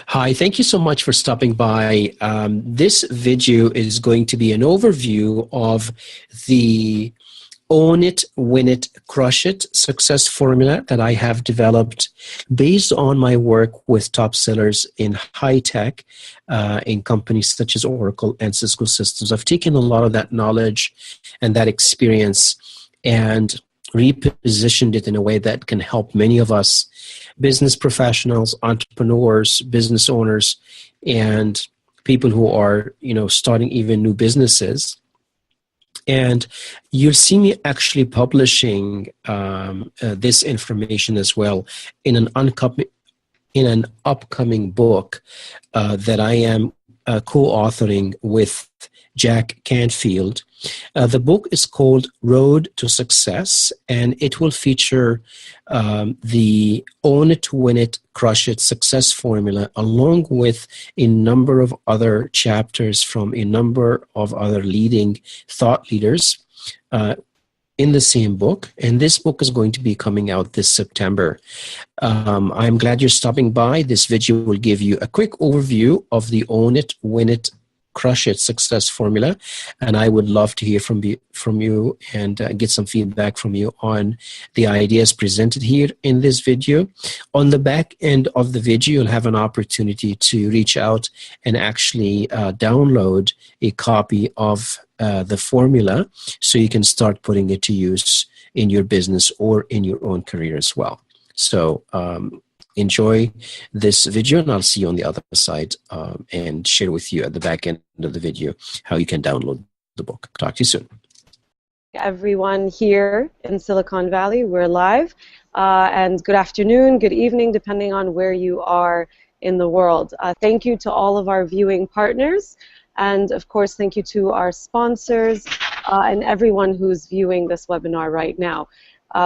Hi, thank you so much for stopping by. This video is going to be an overview of the Own It, Win It, Crush It success formula that I have developed based on my work with top sellers in high tech in companies such as Oracle and Cisco Systems. I've taken a lot of that knowledge and that experience and repositioned it in a way that can help many of us business professionals, entrepreneurs, business owners, and people who are, starting even new businesses. And you'll see me actually publishing this information as well in an upcoming book that I am co-authoring with Jack Canfield. The book is called Road to Success, and it will feature the Own It, Win It, Crush It success formula, along with a number of other chapters from a number of other leading thought leaders in the same book. And this book is going to be coming out this September. I'm glad you're stopping by. This video will give you a quick overview of the Own It, Win It, Crush It success formula, and I would love to hear from you and get some feedback from you on the ideas presented here in this video. On the back end of the video, you'll have an opportunity to reach out and actually download a copy of the formula so you can start putting it to use in your business or in your own career as well. So enjoy this video, and I'll see you on the other side and share with you at the back end of the video how you can download the book. Talk to you soon. Everyone here in Silicon Valley, we're live, and good afternoon, good evening, depending on where you are in the world. Thank you to all of our viewing partners, and of course thank you to our sponsors and everyone who's viewing this webinar right now.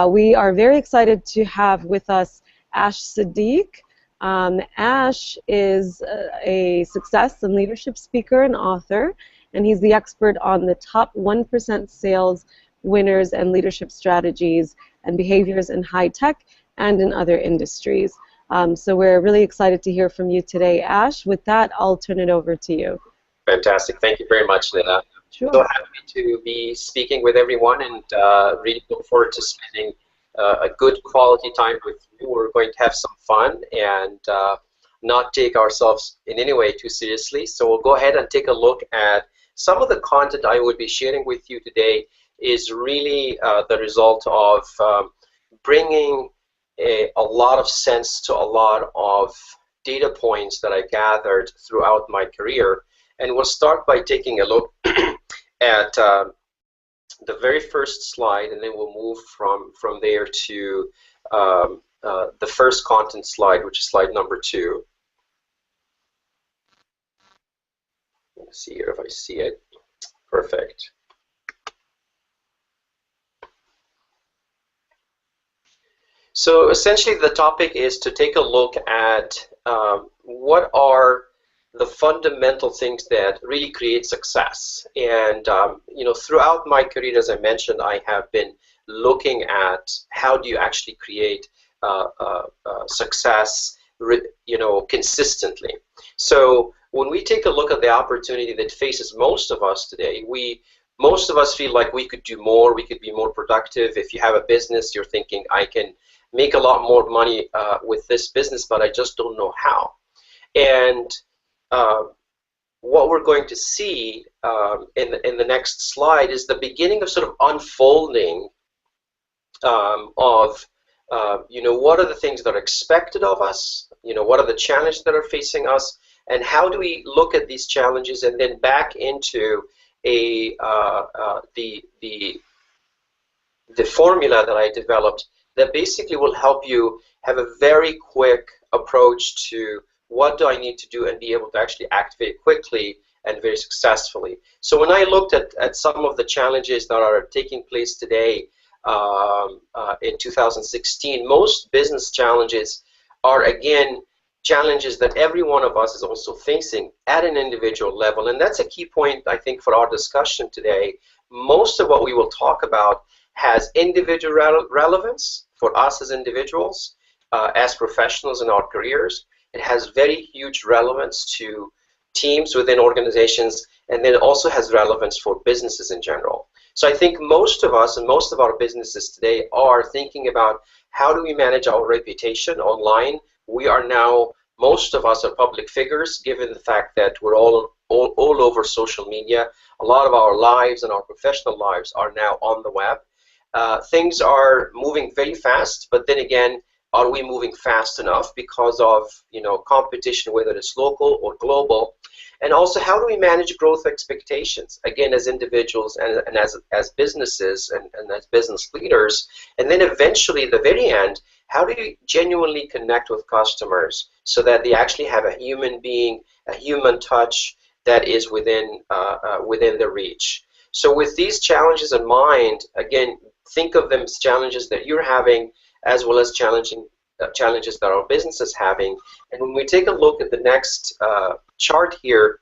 We are very excited to have with us Ash Seddeek. Ash is a success and leadership speaker and author, and he's the expert on the top 1% sales winners and leadership strategies and behaviors in high tech and in other industries. So we're really excited to hear from you today, Ash. With that, I'll turn it over to you. Fantastic. Thank you very much, Nina. Sure. So happy to be speaking with everyone, and really look forward to spending a good quality time with you. We're going to have some fun and not take ourselves in any way too seriously. So we'll go ahead and take a look at some of the content I would be sharing with you today is really the result of bringing a lot of sense to a lot of data points that I gathered throughout my career. And we'll start by taking a look at the very first slide, and then we'll move from there to the first content slide, which is slide number 2. Let's see here if I see it. Perfect. So essentially the topic is to take a look at what are the fundamental things that really create success. And throughout my career, as I mentioned, I have been looking at how do you actually create success, consistently. So when we take a look at the opportunity that faces most of us today, most of us feel like we could do more, we could be more productive. If you have a business, you're thinking, I can make a lot more money with this business, but I just don't know how. And what we're going to see in the next slide is the beginning of sort of unfolding of what are the things that are expected of us, what are the challenges that are facing us, and how do we look at these challenges and then back into the formula that I developed that basically will help you have a very quick approach to what do I need to do and be able to actually activate quickly and very successfully. So when I looked at some of the challenges that are taking place today in 2016, most business challenges are, again, challenges that every one of us is also facing at an individual level. And that's a key point, I think, for our discussion today. Most of what we will talk about has individual relevance for us as individuals, as professionals in our careers. It has very huge relevance to teams within organizations, and then it also has relevance for businesses in general. So I think most of us and most of our businesses today are thinking about how do we manage our reputation online. We are now, most of us are public figures, given the fact that we're all over social media. A lot of our lives and our professional lives are now on the web. Things are moving very fast, but then again, are we moving fast enough because of, you know, competition, whether it's local or global? And also, how do we manage growth expectations, again, as individuals and as businesses and as business leaders? And then eventually, at the very end, how do you genuinely connect with customers so that they actually have a human being, a human touch that is within their reach? So with these challenges in mind, again, think of them as challenges that you're having as well as challenges that our business is having. And when we take a look at the next chart here,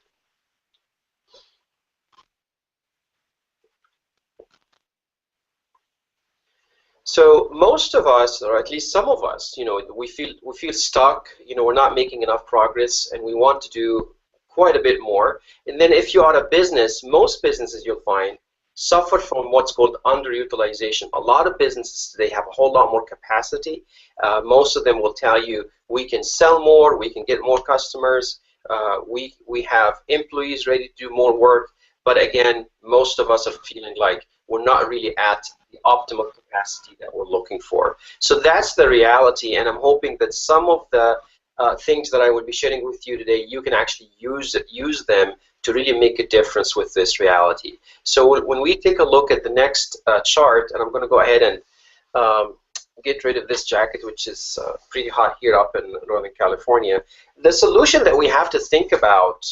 so most of us, or at least some of us, you know, we feel stuck. You know, we're not making enough progress, and we want to do quite a bit more. And then if you are a business, most businesses you'll find suffer from what's called underutilization. A lot of businesses today have a whole lot more capacity. Most of them will tell you we can sell more, we can get more customers, we have employees ready to do more work. But again, most of us are feeling like we're not really at the optimal capacity that we're looking for. So that's the reality, and I'm hoping that some of the things that I would be sharing with you today, you can actually use them to really make a difference with this reality. So when we take a look at the next chart, and I'm going to go ahead and get rid of this jacket, which is pretty hot here up in Northern California. The solution that we have to think about,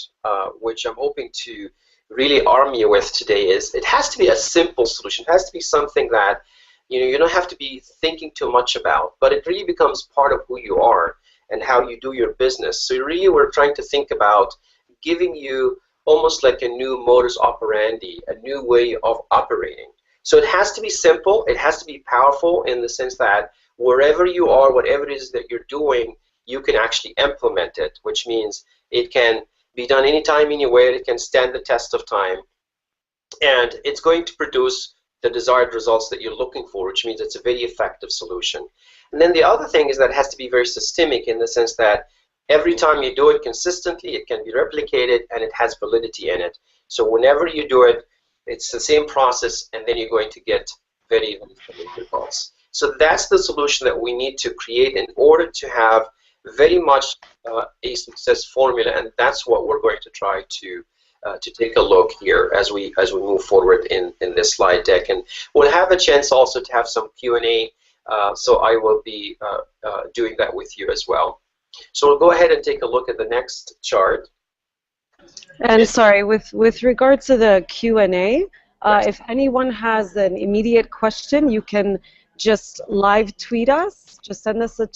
which I'm hoping to really arm you with today, is it has to be a simple solution. It has to be something that you don't have to be thinking too much about, but it really becomes part of who you are and how you do your business. So really we're trying to think about giving you almost like a new modus operandi, a new way of operating. So it has to be simple, it has to be powerful in the sense that wherever you are, whatever it is that you're doing, you can actually implement it, which means it can be done anytime, anywhere, it can stand the test of time, and it's going to produce the desired results that you're looking for, which means it's a very effective solution. And then the other thing is that it has to be very systemic in the sense that every time you do it consistently, it can be replicated and it has validity in it. So whenever you do it, it's the same process, and then you're going to get very valid results. So that's the solution that we need to create in order to have very much a success formula, and that's what we're going to try to take a look here as we move forward in this slide deck. And we'll have a chance also to have some Q&A, so I will be doing that with you as well. So we'll go ahead and take a look at the next chart. And sorry, with regards to the Q&A, Yes. if anyone has an immediate question, you can just live tweet us. Just send us a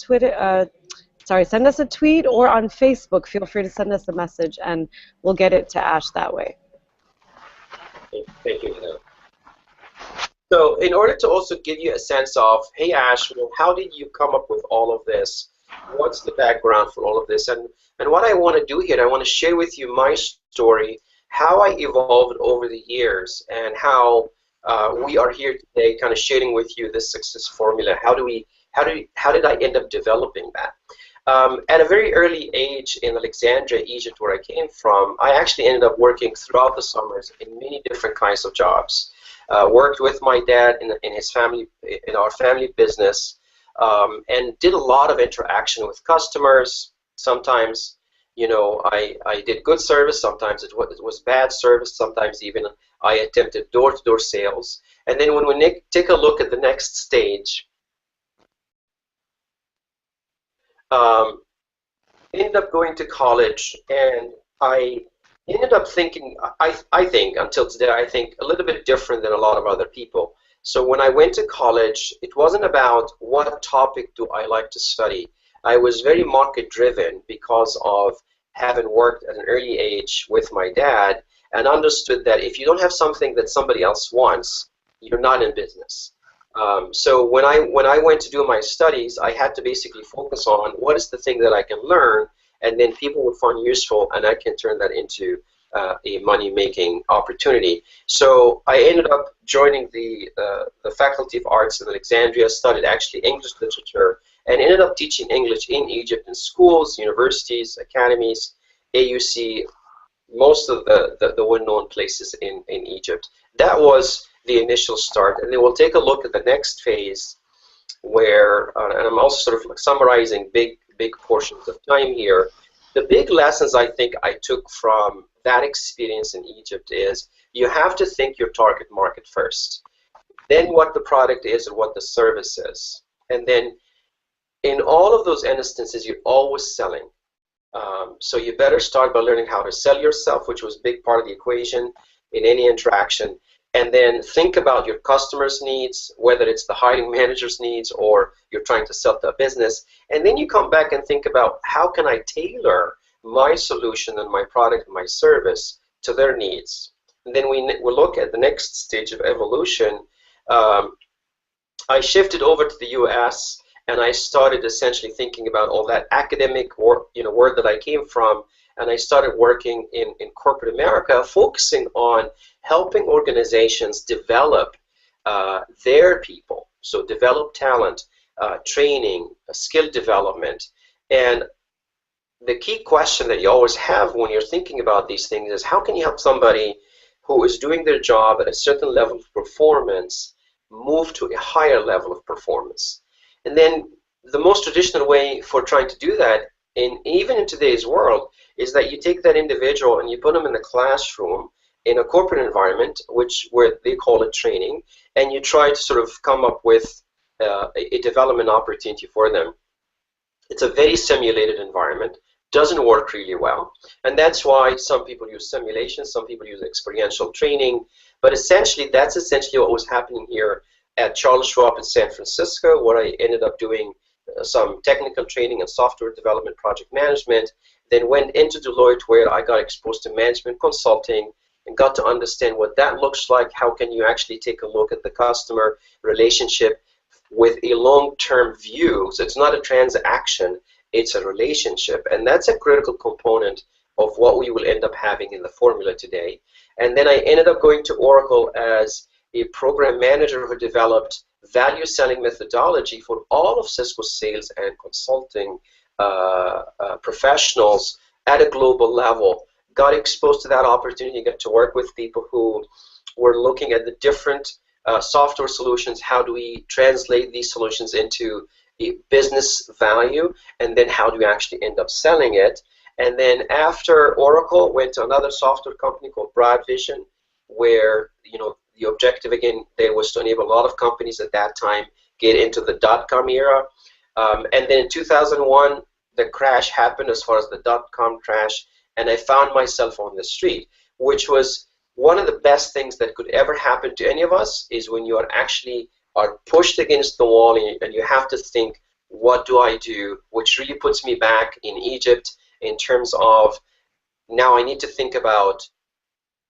send us a tweet, or on Facebook, feel free to send us a message, and we'll get it to Ash that way. Thank you. So in order to also give you a sense of, hey Ash, well, how did you come up with all of this? What's the background for all of this? And what I want to do here, I want to share with you my story, how I evolved over the years, and how we are here today kind of sharing with you this success formula. How did I end up developing that? At a very early age in Alexandria, Egypt, where I came from, I actually ended up working throughout the summers in many different kinds of jobs. Worked with my dad in his family, in our family business, and did a lot of interaction with customers. Sometimes, you know, I did good service. Sometimes it was bad service. Sometimes even I attempted door-to-door sales. And then when we take a look at the next stage, ended up going to college, and I ended up thinking, I think, until today, I think a little bit different than a lot of other people. So when I went to college, it wasn't about what topic do I like to study. I was very market-driven because of having worked at an early age with my dad, and understood that if you don't have something that somebody else wants, you're not in business. So when I went to do my studies, I had to basically focus on what is the thing that I can learn and then people would find useful, and I can turn that into a money-making opportunity. So I ended up joining the Faculty of Arts in Alexandria, studied actually English literature, and ended up teaching English in Egypt in schools, universities, academies, AUC, most of the well-known places in Egypt. That was the initial start, and then we'll take a look at the next phase where, and I'm also sort of like summarizing big portions of time here. The big lessons I think I took from that experience in Egypt is you have to think your target market first, then what the product is and what the service is, and then in all of those instances you're always selling. So you better start by learning how to sell yourself, which was a big part of the equation in any interaction, and then think about your customers' needs, whether it's the hiring manager's needs or you're trying to sell to a business, and then you come back and think about how can I tailor my solution and my product and my service to their needs. And then we look at the next stage of evolution. I shifted over to the US, and I started essentially thinking about all that academic world that I came from, and I started working in corporate America, focusing on helping organizations develop their people, so develop talent, training, skill development. And the key question that you always have when you're thinking about these things is how can you help somebody who is doing their job at a certain level of performance move to a higher level of performance? And then the most traditional way for trying to do that, even in today's world, is that you take that individual and you put them in the classroom in a corporate environment, where they call it training, and you try to sort of come up with a development opportunity for them. It's a very simulated environment, doesn't work really well, and that's why some people use simulation, some people use experiential training, but essentially that's essentially what was happening here at Charles Schwab in San Francisco, where I ended up doing some technical training and software development, project management, then went into Deloitte, where I got exposed to management consulting and got to understand what that looks like. How can you actually take a look at the customer relationship with a long-term view? So it's not a transaction, it's a relationship, and that's a critical component of what we will end up having in the formula today. And then I ended up going to Oracle as a program manager who developed value selling methodology for all of Cisco's sales and consulting professionals at a global level. Got exposed to that opportunity, got to work with people who were looking at the different software solutions. How do we translate these solutions into a business value, and then how do we actually end up selling it? And then after Oracle, went to another software company called Broadvision, where the objective again there was to enable a lot of companies at that time get into the .com era. And then in 2001, the crash happened as far as the .com crash, and I found myself on the street, which was one of the best things that could ever happen to any of us, is when you are pushed against the wall and you have to think, what do I do? Which really puts me back in Egypt in terms of now I need to think about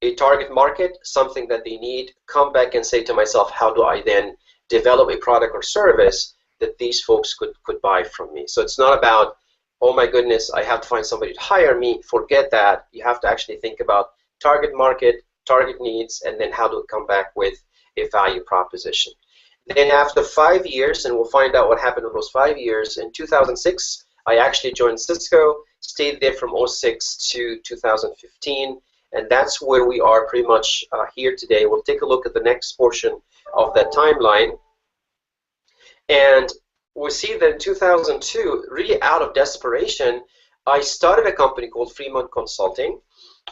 a target market, something that they need, come back and say to myself, how do I then develop a product or service that these folks could buy from me? So it's not about, oh my goodness, I have to find somebody to hire me. Forget that. You have to actually think about target market, target needs, and then how to come back with a value proposition. Then after 5 years, and we'll find out what happened in those 5 years, in 2006, I actually joined Cisco, stayed there from 2006 to 2015, and that's where we are pretty much here today. We'll take a look at the next portion of that timeline. And we'll see that in 2002, really out of desperation, I started a company called Fremont Consulting.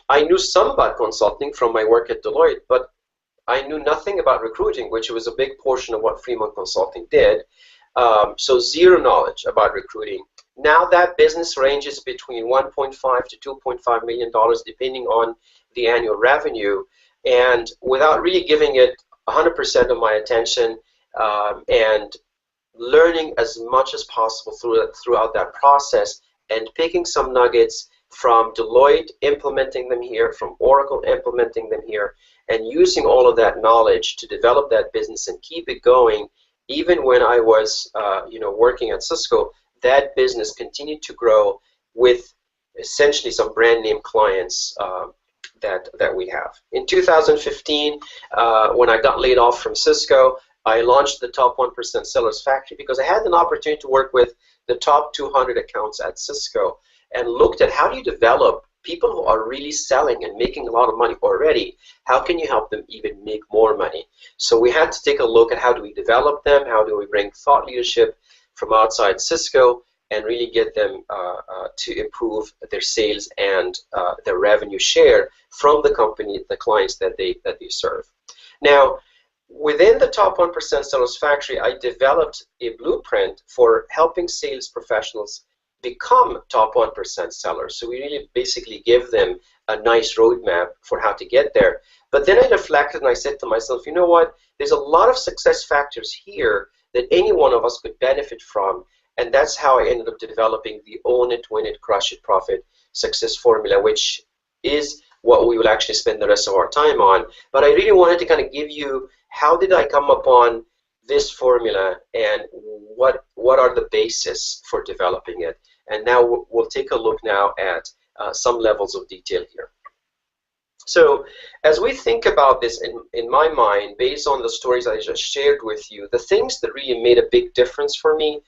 I knew some about consulting from my work at Deloitte, but I knew nothing about recruiting, which was a big portion of what Fremont Consulting did. So zero knowledge about recruiting. Now that business ranges between $1.5 to $2.5 million, depending on the annual revenue. And without really giving it 100% of my attention and learning as much as possible throughout that process, and picking some nuggets from Deloitte, implementing them here, from Oracle, implementing them here, and using all of that knowledge to develop that business and keep it going. Even when I was working at Cisco, that business continued to grow with essentially some brand name clients that we have. In 2015, when I got laid off from Cisco, I launched the Top 1% Sellers Factory because I had an opportunity to work with the top 200 accounts at Cisco and looked at how do you develop people who are really selling and making a lot of money already. How can you help them even make more money? So we had to take a look at how do we develop them, how do we bring thought leadership from outside Cisco and really get them to improve their sales and their revenue share from the company, the clients that they serve. Now, within the Top 1% Sellers Factory, I developed a blueprint for helping sales professionals become top 1% sellers. So we really basically give them a nice roadmap for how to get there. But then I reflected and I said to myself, you know what? There's a lot of success factors here that any one of us could benefit from. And that's how I ended up developing the Own It, Win It, Crush It, Profit Success Formula, which is what we will actually spend the rest of our time on. But I really wanted to kind of give you how did I come upon this formula and what are the basis for developing it. And now we'll take a look now at some levels of detail here. So as we think about this, in my mind, based on the stories I just shared with you, the things that really made a big difference for me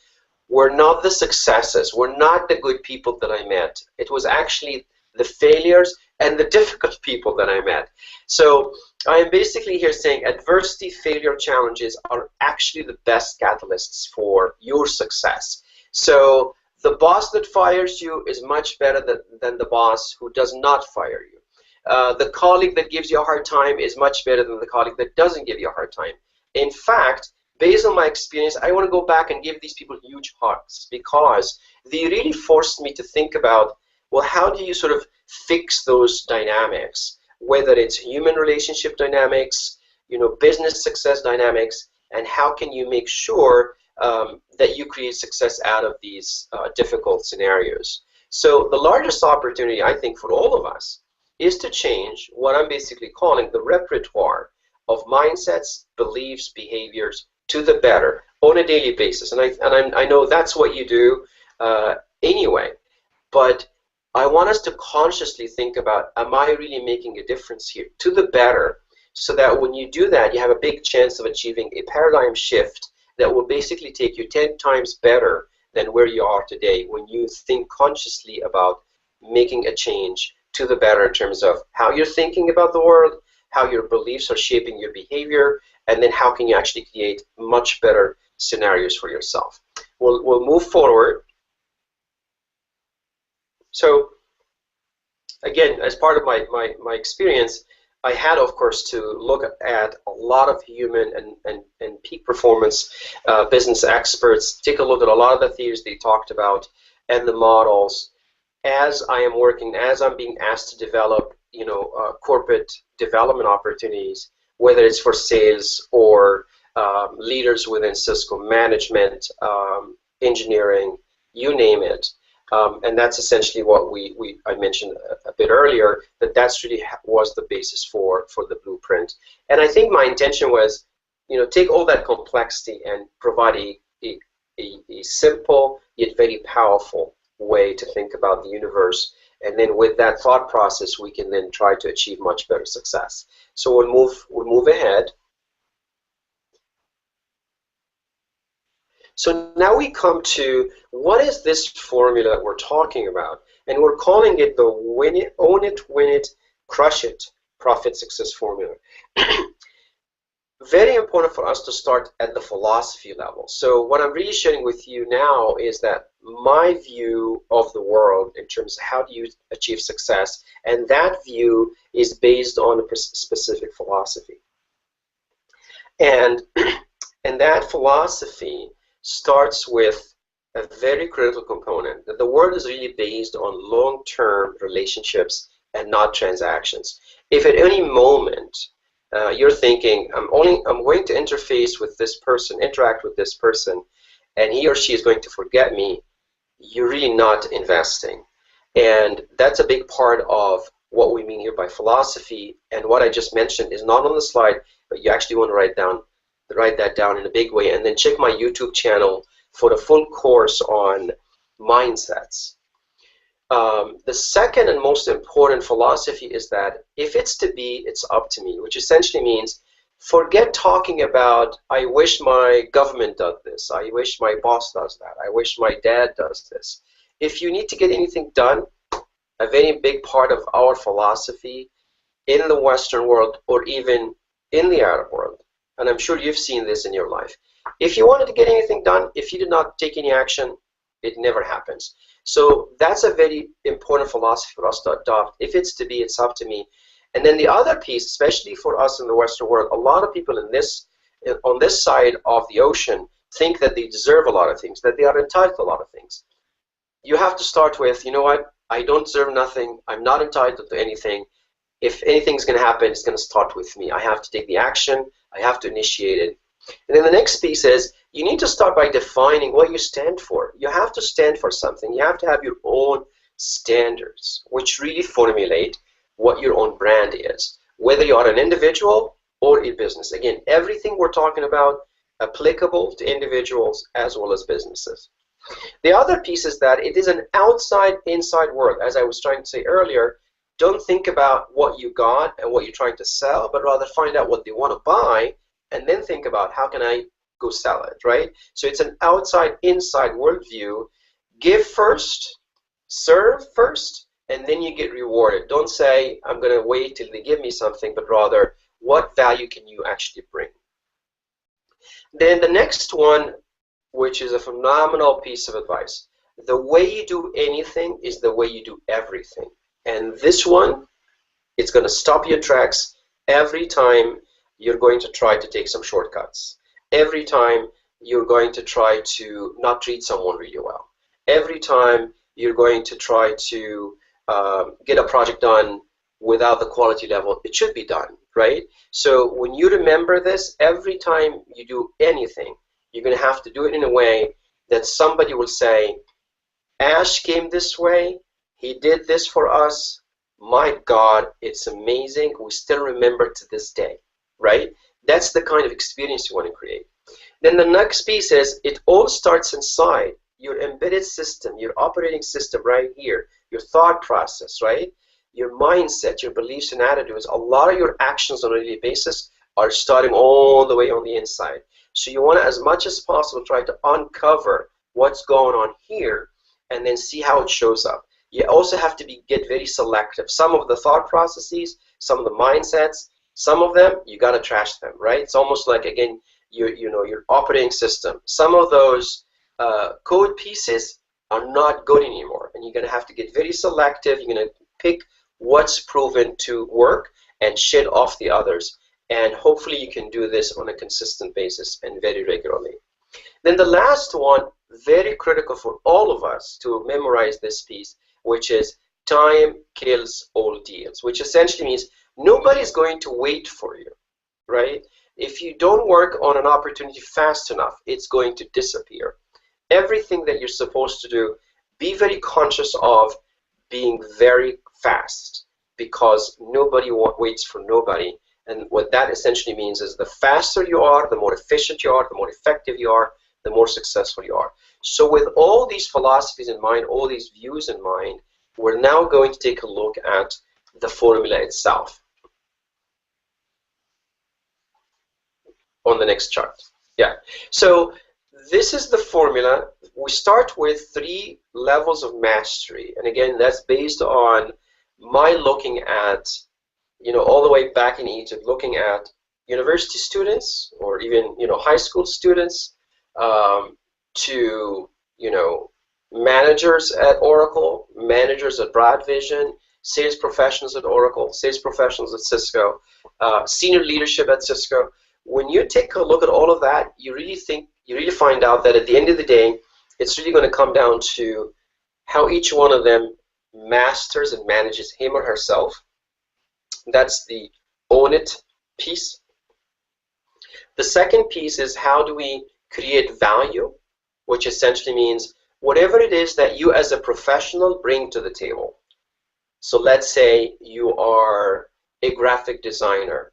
were not the successes, were not the good people that I met. It was actually the failures and the difficult people that I met. So I am basically here saying adversity, failure, challenges are actually the best catalysts for your success. So the boss that fires you is much better than the boss who does not fire you. The colleague that gives you a hard time is much better than the colleague that doesn't give you a hard time. In fact, based on my experience, I want to go back and give these people huge hugs because they really forced me to think about, well, how do you sort of fix those dynamics, whether it's human relationship dynamics, business success dynamics, and how can you make sure that you create success out of these difficult scenarios. So the largest opportunity, I think, for all of us is to change what I'm basically calling the repertoire of mindsets, beliefs, behaviors to the better on a daily basis. And I know that's what you do anyway, but I want us to consciously think about, am I really making a difference here to the better, so that when you do that, you have a big chance of achieving a paradigm shift that will basically take you 10 times better than where you are today when you think consciously about making a change to the better in terms of how you're thinking about the world, how your beliefs are shaping your behavior, and then how can you actually create much better scenarios for yourself. We'll move forward. So again, as part of my experience, I had, of course, to look at a lot of human and peak performance business experts, take a look at a lot of the theories they talked about and the models. As I am working, as I'm being asked to develop, corporate development opportunities, whether it's for sales or leaders within Cisco, management, engineering, you name it. And that's essentially what I mentioned a bit earlier, that's really was the basis for the blueprint. And I think my intention was, take all that complexity and provide a simple yet very powerful way to think about the universe. And then with that thought process, we can then try to achieve much better success. So we'll move ahead. So now we come to, what is this formula that we're talking about? And we're calling it the Own It, Win It, Crush It, Profit Success Formula. Very important for us to start at the philosophy level. So what I'm really sharing with you now is that my view of the world in terms of how do you achieve success, and that view is based on a specific philosophy. And that philosophy starts with a very critical component, that the world is really based on long-term relationships and not transactions. If at any moment you're thinking, I'm going to interface with this person, interact with this person, and he or she is going to forget me, you're really not investing. And that's a big part of what we mean here by philosophy. And what I just mentioned is not on the slide, but you actually want to write that down in a big way, and then check my YouTube channel for the full course on mindsets. The second and most important philosophy is that if it's to be, it's up to me, which essentially means forget talking about, I wish my government does this, I wish my boss does that, I wish my dad does this. If you need to get anything done, a very big part of our philosophy in the Western world or even in the Arab world, and I'm sure you've seen this in your life, if you wanted to get anything done, if you did not take any action, it never happens. So that's a very important philosophy for us to adopt. If it's to be, it's up to me. And then the other piece, especially for us in the Western world, a lot of people on this side of the ocean think that they deserve a lot of things, that they are entitled to a lot of things. You have to start with, you know what, I don't deserve nothing, I'm not entitled to anything. If anything's going to happen, it's going to start with me. I have to take the action, I have to initiate it. And then the next piece is, you need to start by defining what you stand for. You have to stand for something. You have to have your own standards, which really formulate what your own brand is, whether you are an individual or a business. Again, everything we're talking about applicable to individuals as well as businesses. The other piece is that it is an outside-inside world. As I was trying to say earlier, don't think about what you got and what you're trying to sell, but rather find out what they want to buy and then think about how can I go sell it, right? So it's an outside-inside worldview. Give first, serve first, and then you get rewarded. Don't say, I'm going to wait till they give me something, but rather, what value can you actually bring? Then the next one, which is a phenomenal piece of advice, the way you do anything is the way you do everything. And this one, it's going to stop your tracks every time you're going to try to take some shortcuts. Every time you're going to try to not treat someone really well. Every time you're going to try to get a project done without the quality level it should be done, right? So when you remember this, every time you do anything, you're going to have to do it in a way that somebody will say, Ash came this way, he did this for us, my God, it's amazing, we still remember to this day, right? That's the kind of experience you want to create. Then the next piece is, it all starts inside your embedded system, your operating system right here, your thought process, right? Your mindset, your beliefs and attitudes. A lot of your actions on a daily basis are starting all the way on the inside. So you want to, as much as possible, try to uncover what's going on here and then see how it shows up. You also have to get very selective. Some of the thought processes, some of the mindsets, some of them, you got to trash them, right? It's almost like, again, your operating system. Some of those code pieces are not good anymore, and you're going to have to get very selective. You're going to pick what's proven to work and shed off the others. And hopefully you can do this on a consistent basis and very regularly. Then the last one, very critical for all of us to memorize this piece, which is time kills all deals, which essentially means nobody's going to wait for you, right? If you don't work on an opportunity fast enough, it's going to disappear. Everything that you're supposed to do, be very conscious of being very fast, because nobody waits for nobody. And what that essentially means is the faster you are, the more efficient you are, the more effective you are, the more successful you are. So with all these philosophies in mind, all these views in mind, we're now going to take a look at the formula itself on the next chart. Yeah. So this is the formula. We start with 3 levels of mastery. And again, that's based on my looking at, all the way back in Egypt, looking at university students or even, high school students to, managers at Oracle, managers at Broad Vision, sales professionals at Oracle, sales professionals at Cisco, senior leadership at Cisco. When you take a look at all of that, you really find out that at the end of the day, it's really going to come down to how each one of them masters and manages him or herself. That's the own it piece. The second piece is how do we create value, which essentially means whatever it is that you as a professional bring to the table. So let's say you are a graphic designer.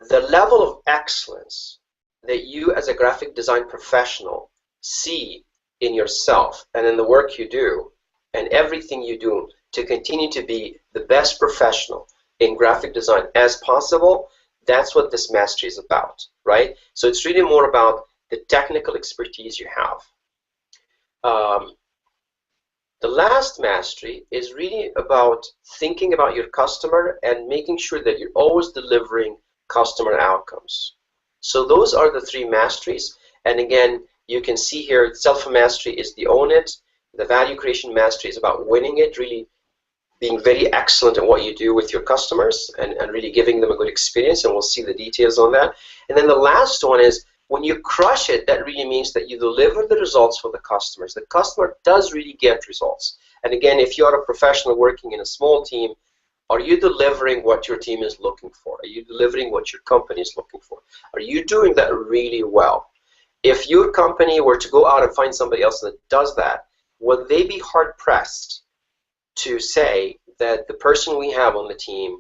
The level of excellence that you as a graphic design professional see in yourself and in the work you do and everything you do to continue to be the best professional in graphic design as possible, that's what this mastery is about, right? So it's really more about the technical expertise you have. The last mastery is really about thinking about your customer and making sure that you're always delivering customer outcomes. So those are the three masteries. And again, you can see here, self-mastery is the own it. The value creation mastery is about winning it, really being very excellent at what you do with your customers and really giving them a good experience, and we'll see the details on that. And then the last one is when you crush it, that really means that you deliver the results for the customers. The customer does really get results. And again, if you're a professional working in a small team, are you delivering what your team is looking for? Are you delivering what your company is looking for? Are you doing that really well? If your company were to go out and find somebody else that does that, would they be hard-pressed to say that the person we have on the team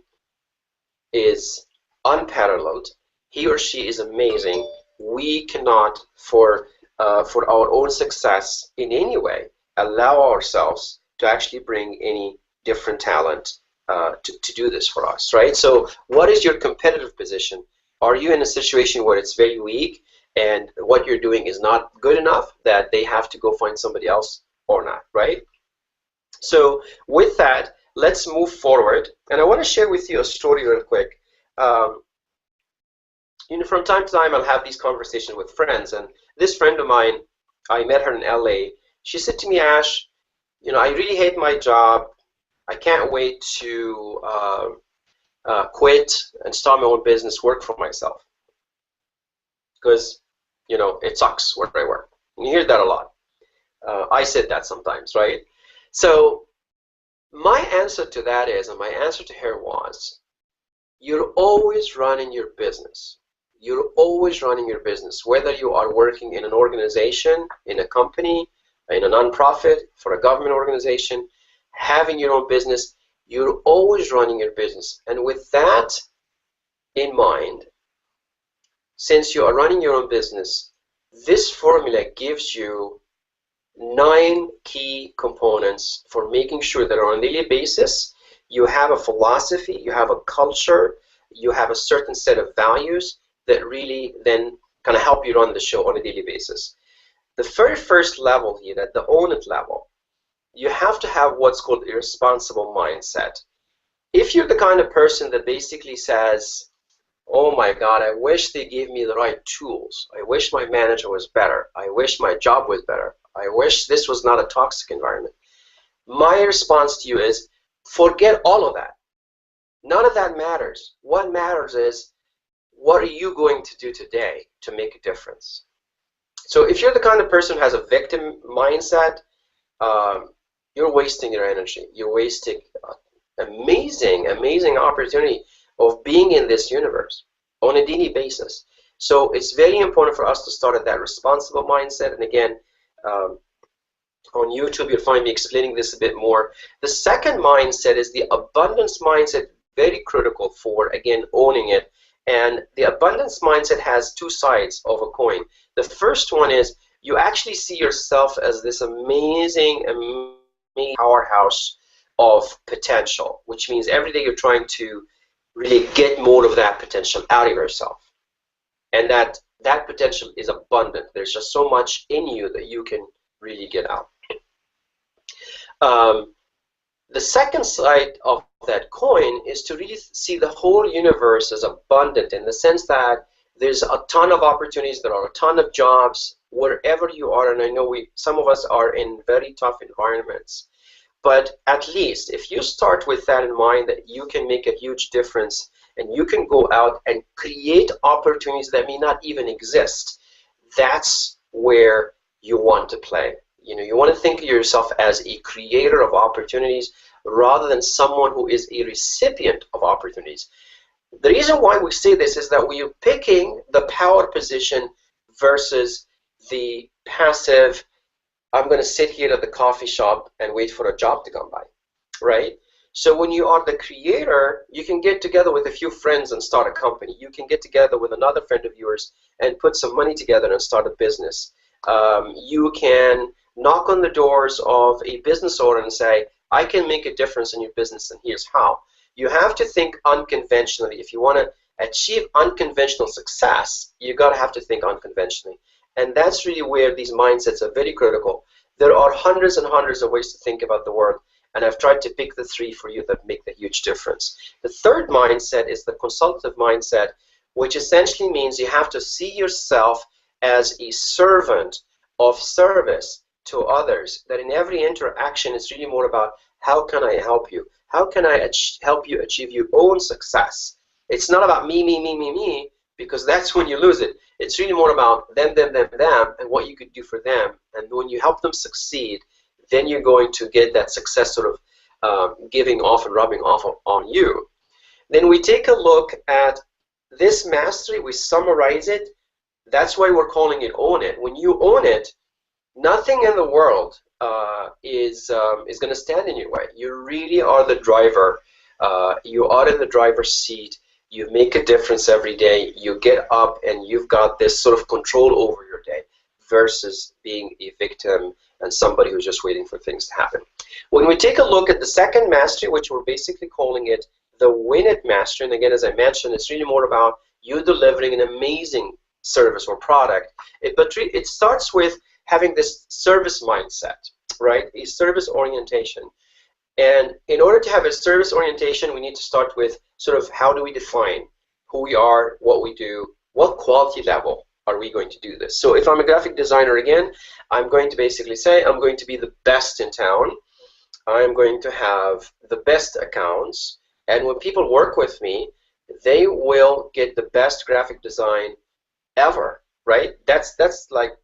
is unparalleled, he or she is amazing, we cannot, for our own success in any way, allow ourselves to actually bring any different talent to do this for us, right? So what is your competitive position? Are you in a situation where it's very weak and what you're doing is not good enough that they have to go find somebody else or not, right? So with that, let's move forward. And I want to share with you a story real quick. You know, from time to time, I'll have these conversations with friends. And this friend of mine, I met her in LA. She said to me, Ash, you know, I really hate my job. I can't wait to quit and start my own business, work for myself. Because, you know, it sucks where I work. And you hear that a lot. I said that sometimes, right? So my answer to that is, and my answer to her was, you're always running your business. You're always running your business, whether you are working in an organization, in a company, in a nonprofit, for a government organization, having your own business, you're always running your business. And with that in mind, since you are running your own business, this formula gives you 9 key components for making sure that on a daily basis you have a philosophy, you have a culture, you have a certain set of values that really then kind of help you run the show on a daily basis. The very first level here, at the own it level, you have to have what's called a responsible mindset. If you're the kind of person that basically says, oh my God, I wish they gave me the right tools. I wish my manager was better. I wish my job was better. I wish this was not a toxic environment. My response to you is, forget all of that. None of that matters. What matters is, what are you going to do today to make a difference? So if you're the kind of person who has a victim mindset, you're wasting your energy. You're wasting amazing, amazing opportunity of being in this universe on a daily basis. So it's very important for us to start at that responsible mindset. And again, on YouTube, you'll find me explaining this a bit more. The second mindset is the abundance mindset, very critical for, again, owning it. And the abundance mindset has 2 sides of a coin. The first one is you actually see yourself as this amazing, amazing powerhouse of potential, which means every day you're trying to really get more of that potential out of yourself. And that potential is abundant. There's just so much in you that you can really get out. The second side of that coin is to really see the whole universe as abundant, in the sense that there's a ton of opportunities, there are a ton of jobs, wherever you are. And I know some of us are in very tough environments. But at least if you start with that in mind, that you can make a huge difference and you can go out and create opportunities that may not even exist, that's where you want to play. You know, you want to think of yourself as a creator of opportunities rather than someone who is a recipient of opportunities. The reason why we say this is that we are picking the power position versus the passive, I'm going to sit here at the coffee shop and wait for a job to come by, right? So when you are the creator, you can get together with a few friends and start a company. You can get together with another friend of yours and put some money together and start a business. You can knock on the doors of a business owner and say, I can make a difference in your business, and here's how. You have to think unconventionally. If you want to achieve unconventional success, you got to have to think unconventionally. And that's really where these mindsets are very critical. There are hundreds and hundreds of ways to think about the world, and I've tried to pick the 3 for you that make the huge difference. The third mindset is the consultative mindset, which essentially means you have to see yourself as a servant of service to others, that in every interaction it's really more about how can I help you? How can I help you achieve your own success? It's not about me, me, me, me, me, because that's when you lose it. It's really more about them, them, them, them, and what you could do for them. And when you help them succeed, then you're going to get that success sort of giving off and rubbing off on you. Then we take a look at this mastery, we summarize it. That's why we're calling it Own It. When you own it, nothing in the world is going to stand in your way. You really are the driver. You are in the driver's seat. You make a difference every day. You get up and you've got this sort of control over your day versus being a victim and somebody who's just waiting for things to happen. When we take a look at the second mastery, which we're basically calling it the Win It Mastery, and again, as I mentioned, it's really more about you delivering an amazing service or product. But it starts with having this service mindset, right? A service orientation. And in order to have a service orientation, we need to start with sort of how do we define who we are, what we do, what quality level are we going to do this. So if I'm a graphic designer again, I'm going to basically say I'm going to be the best in town. I'm going to have the best accounts. And when people work with me, they will get the best graphic design ever, right? That's like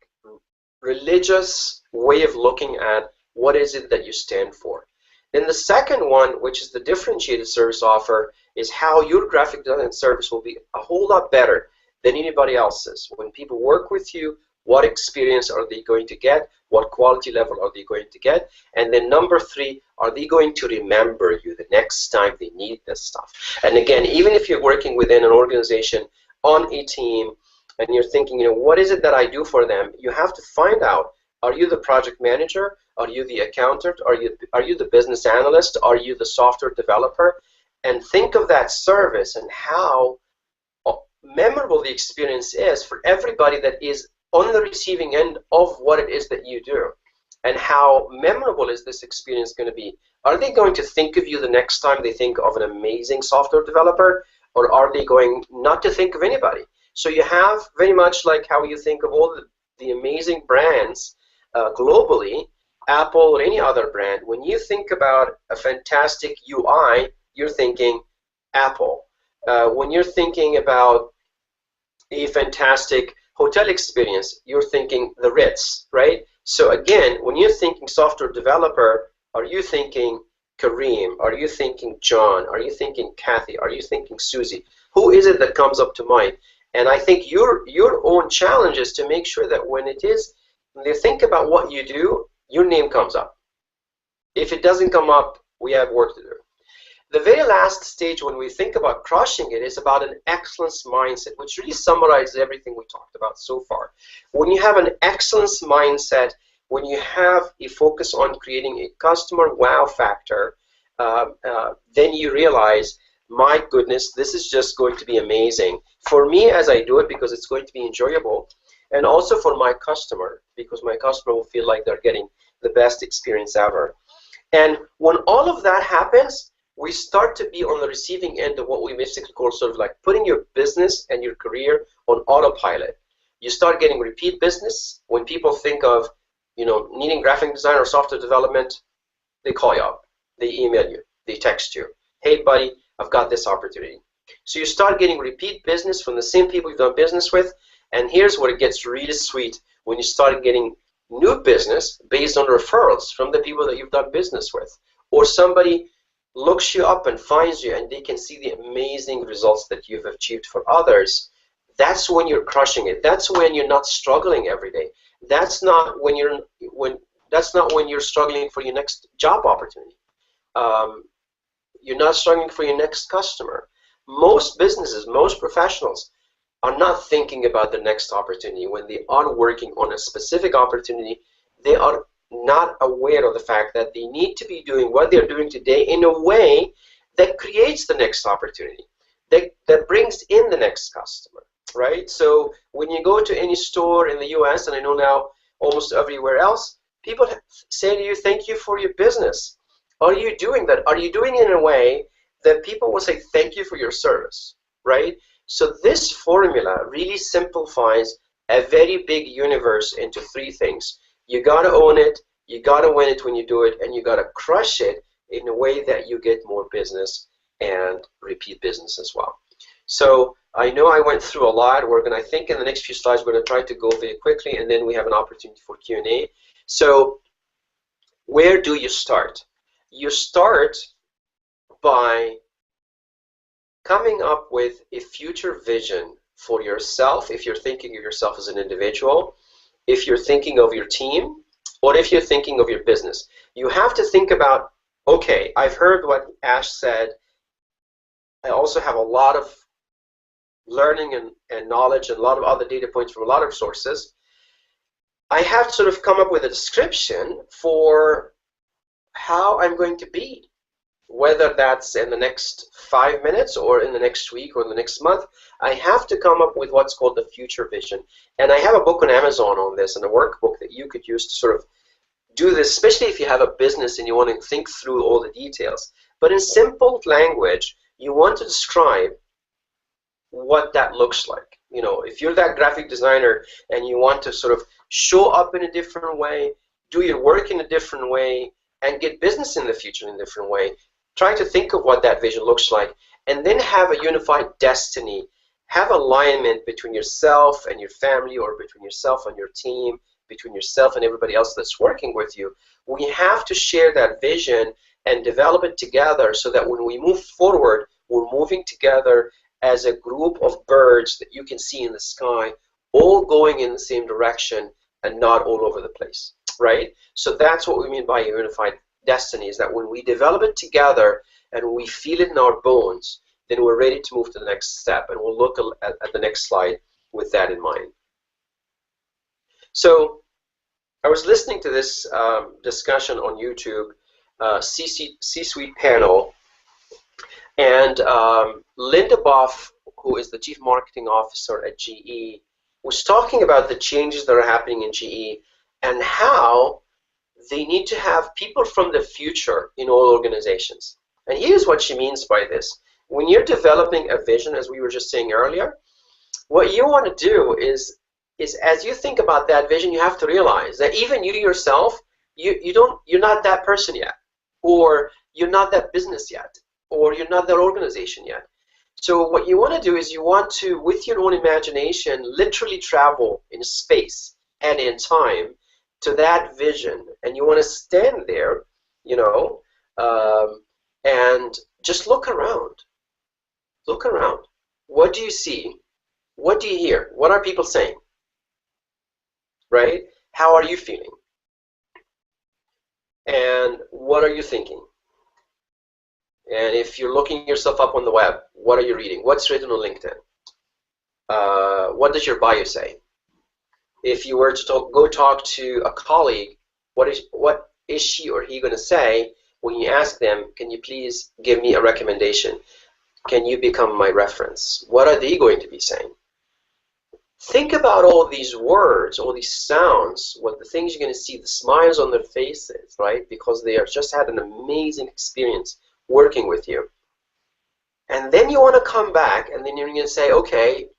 religious way of looking at what is it that you stand for. Then the second one, which is the differentiated service offer, is how your graphic design service will be a whole lot better than anybody else's. When people work with you, what experience are they going to get? What quality level are they going to get? And then number 3, are they going to remember you the next time they need this stuff? And again, even if you're working within an organization on a team and you're thinking, you know, what is it that I do for them? You have to find out, are you the project manager? Are you the accountant? Are you the business analyst? Are you the software developer? And think of that service and how memorable the experience is for everybody that is on the receiving end of what it is that you do. And how memorable is this experience going to be? Are they going to think of you the next time they think of an amazing software developer? Or are they going not to think of anybody? So you have very much like how you think of all the amazing brands globally, Apple or any other brand. When you think about a fantastic UI, you're thinking Apple. When you're thinking about a fantastic hotel experience, you're thinking the Ritz, right? So again, when you're thinking software developer, are you thinking Kareem? Are you thinking John? Are you thinking Kathy? Are you thinking Susie? Who is it that comes up to mind? And I think your own challenge is to make sure that when they think about what you do, your name comes up. If it doesn't come up, we have work to do. The very last stage when we think about crushing it is about an excellence mindset, which really summarizes everything we talked about so far. When you have an excellence mindset, when you have a focus on creating a customer wow factor, then you realize, my goodness, this is just going to be amazing. For me as I do it, because it's going to be enjoyable, and also for my customer, because my customer will feel like they're getting the best experience ever. And when all of that happens, we start to be on the receiving end of what we basically call sort of like putting your business and your career on autopilot. You start getting repeat business. When people think of, you know, needing graphic design or software development, they call you up, they email you, they text you. Hey, buddy, I've got this opportunity. So you start getting repeat business from the same people you've done business with. And here's where it gets really sweet, when you start getting new business based on referrals from the people that you've done business with. Or somebody looks you up and finds you and they can see the amazing results that you've achieved for others. That's when you're crushing it. That's when you're not struggling every day. That's not when you're struggling for your next job opportunity. You're not struggling for your next customer. Most businesses, most professionals are not thinking about the next opportunity. When they are working on a specific opportunity, they are not aware of the fact that they need to be doing what they're doing today in a way that creates the next opportunity, that brings in the next customer, right? So when you go to any store in the US, and I know now almost everywhere else, people say to you, thank you for your business. Are you doing that? Are you doing it in a way that people will say thank you for your service, right? So this formula really simplifies a very big universe into three things. You got to own it, you got to win it when you do it, and you got to crush it in a way that you get more business and repeat business as well. So I know I went through a lot. We're going to, I think in the next few slides, we're going to try to go very quickly, and then we have an opportunity for Q&A. So where do you start? You start by coming up with a future vision for yourself, if you're thinking of yourself as an individual, if you're thinking of your team, or if you're thinking of your business. You have to think about, okay, I've heard what Ash said. I also have a lot of learning and knowledge and a lot of other data points from a lot of sources. I have to sort of come up with a description for how I'm going to be, whether that's in the next 5 minutes or in the next week or in the next month. I have to come up with what's called the future vision. And I have a book on Amazon on this and a workbook that you could use to sort of do this, especially if you have a business and you want to think through all the details. But in simple language, you want to describe what that looks like. You know, if you're that graphic designer and you want to sort of show up in a different way, do your work in a different way, and get business in the future in a different way, try to think of what that vision looks like, and then have a unified destiny. Have alignment between yourself and your family, or between yourself and your team, between yourself and everybody else that's working with you. We have to share that vision and develop it together so that when we move forward, we're moving together as a group of birds that you can see in the sky, all going in the same direction and not all over the place, right? So that's what we mean by a unified destiny, is that when we develop it together and we feel it in our bones, then we're ready to move to the next step. And we'll look at the next slide with that in mind. So I was listening to this discussion on YouTube, C-suite panel, and Linda Boff, who is the Chief Marketing Officer at GE, was talking about the changes that are happening in GE and how they need to have people from the future in all organizations. And here's what she means by this. When you're developing a vision, as we were just saying earlier, what you want to do is as you think about that vision, you have to realize that even you yourself, you're not that person yet, or you're not that business yet, or you're not that organization yet. So what you want to do is you want to, with your own imagination, literally travel in space and in time to that vision, and you want to stand there, you know, and just look around. Look around. What do you see? What do you hear? What are people saying? Right? How are you feeling? And what are you thinking? And if you're looking yourself up on the web, what are you reading? What's written on LinkedIn? What does your bio say? If you were to go talk to a colleague, what is she or he going to say when you ask them, can you please give me a recommendation? Can you become my reference? What are they going to be saying? Think about all these words, all these sounds, what the things you're going to see, the smiles on their faces, right? Because they have just had an amazing experience working with you. And then you want to come back, and then you're going to say, okay,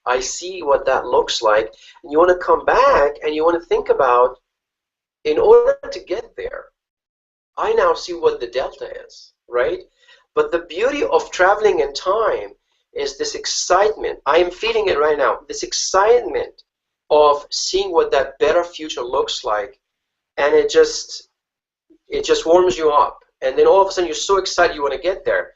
I see what that looks like. And you want to come back, and you want to think about, in order to get there, I now see what the delta is, right? But the beauty of traveling in time is this excitement. I am feeling it right now. This excitement of seeing what that better future looks like, and it just warms you up. And then all of a sudden you're so excited you want to get there,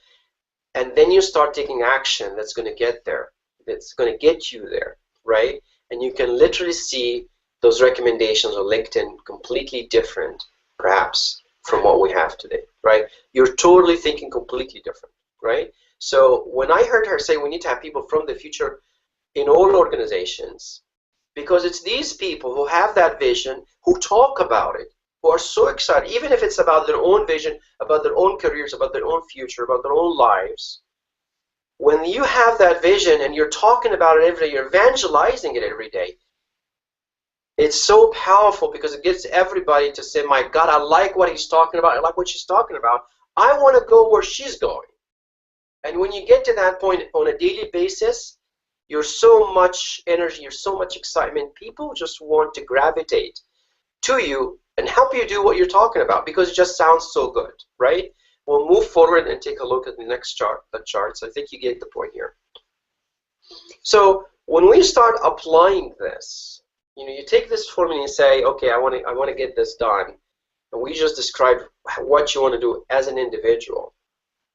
and then you start taking action that's going to get there. That's going to get you there, right? And you can literally see those recommendations on LinkedIn completely different, perhaps, from what we have today, right? You're totally thinking completely different, right? So when I heard her say we need to have people from the future in all organizations, because it's these people who have that vision, who talk about it, who are so excited, even if it's about their own vision, about their own careers, about their own future, about their own lives. When you have that vision and you're talking about it every day, you're evangelizing it every day, it's so powerful because it gets everybody to say, my God, I like what he's talking about. I like what she's talking about. I want to go where she's going. And when you get to that point on a daily basis, you're so much energy, you're so much excitement. People just want to gravitate to you and help you do what you're talking about because it just sounds so good, right? We'll move forward and take a look at the next chart, the charts. I think you get the point here. So when we start applying this, you take this formula and you say, okay, I want to get this done. And we just described what you want to do as an individual.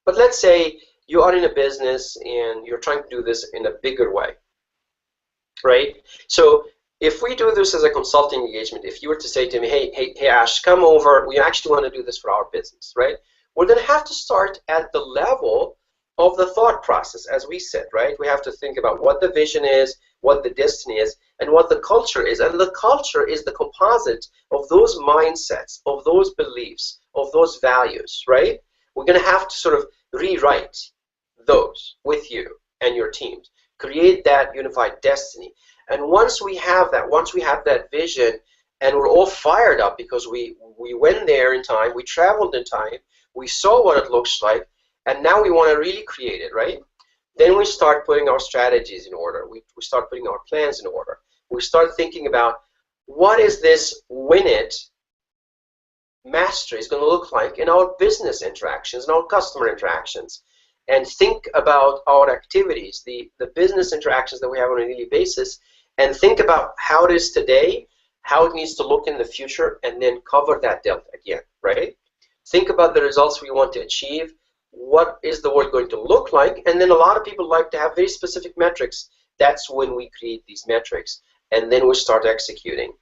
But let's say you are in a business and you're trying to do this in a bigger way, right? So if we do this as a consulting engagement, if you were to say to me, hey Ash, come over, we actually want to do this for our business, right? We're going to have to start at the level of the thought process, as we said, right? We have to think about what the vision is, what the destiny is, and what the culture is. And the culture is the composite of those mindsets, of those beliefs, of those values, right? We're going to have to sort of rewrite those with you and your teams. Create that unified destiny. And once we have that vision, and we're all fired up because we went there in time, we traveled in time, we saw what it looks like, and now we want to really create it, right? Then we start putting our strategies in order. We start putting our plans in order. We start thinking about what is this win it mastery is going to look like in our business interactions and our customer interactions. And think about our activities, the business interactions that we have on a daily basis, and think about how it is today, how it needs to look in the future, and then cover that delta again, right? Think about the results we want to achieve. What is the world going to look like? And then a lot of people like to have very specific metrics. That's when we create these metrics, and then we start executing.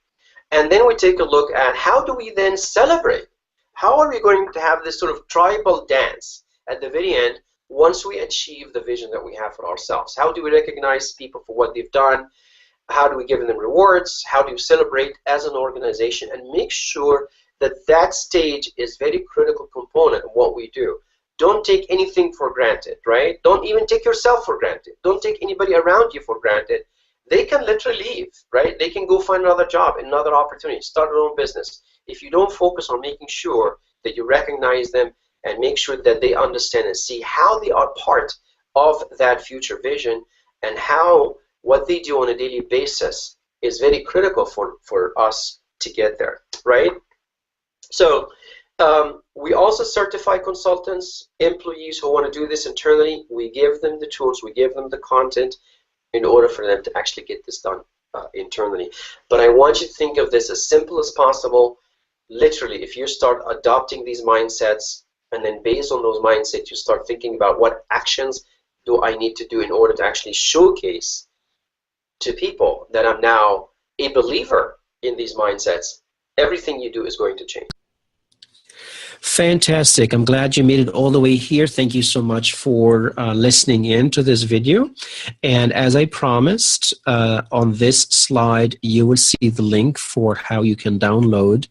And then we take a look at how do we then celebrate? How are we going to have this sort of tribal dance at the very end once we achieve the vision that we have for ourselves? How do we recognize people for what they've done? How do we give them rewards? How do you celebrate as an organization? And make sure that that stage is a very critical component of what we do. Don't take anything for granted, right? Don't even take yourself for granted. Don't take anybody around you for granted. They can literally leave, right? They can go find another job, another opportunity, start their own business. If you don't focus on making sure that you recognize them and make sure that they understand and see how they are part of that future vision and how what they do on a daily basis is very critical for us to get there, right? So we also certify consultants, employees who want to do this internally. We give them the tools, we give them the content in order for them to actually get this done internally. But I want you to think of this as simple as possible. Literally, if you start adopting these mindsets, and then based on those mindsets, you start thinking about what actions do I need to do in order to actually showcase to people that I'm now a believer in these mindsets, everything you do is going to change. Fantastic. I'm glad you made it all the way here. Thank you so much for listening in to this video. And as I promised, on this slide, you will see the link for how you can download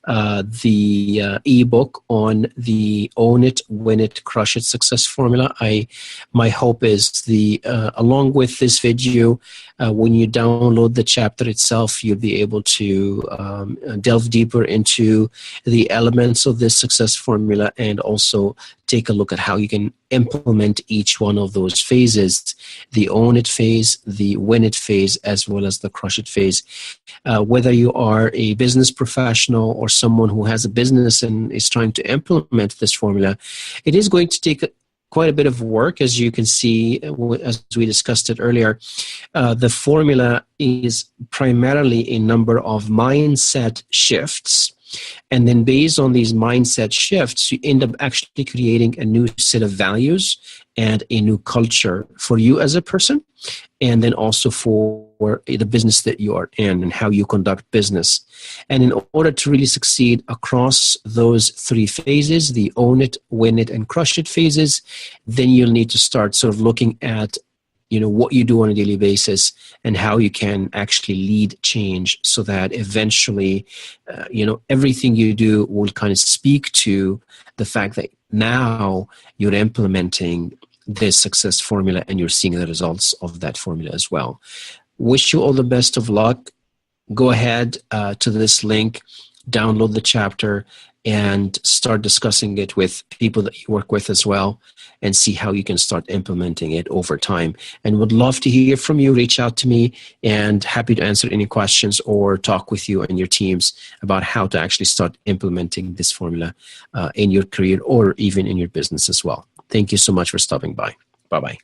the ebook on the Own It, Win It, Crush It Success Formula. My hope is along with this video, when you download the chapter itself, you'll be able to delve deeper into the elements of this success formula and also take a look at how you can implement each one of those phases, the Own It phase, the Win It phase, as well as the Crush It phase. Whether you are a business professional or someone who has a business and is trying to implement this formula, it is going to take quite a bit of work, as you can see, as we discussed it earlier. The formula is primarily a number of mindset shifts. And then based on these mindset shifts, you end up actually creating a new set of values and a new culture for you as a person, and then also for the business that you are in and how you conduct business. And in order to really succeed across those three phases, the Own It, Win It, and Crush It phases, then you'll need to start sort of looking at what you do on a daily basis and how you can actually lead change, so that eventually, everything you do will kind of speak to the fact that now you're implementing this success formula and you're seeing the results of that formula as well. Wish you all the best of luck. Go ahead to this link, download the chapter, and start discussing it with people that you work with as well, and see how you can start implementing it over time. And would love to hear from you. Reach out to me, and happy to answer any questions or talk with you and your teams about how to actually start implementing this formula in your career or even in your business as well. Thank you so much for stopping by. Bye-bye.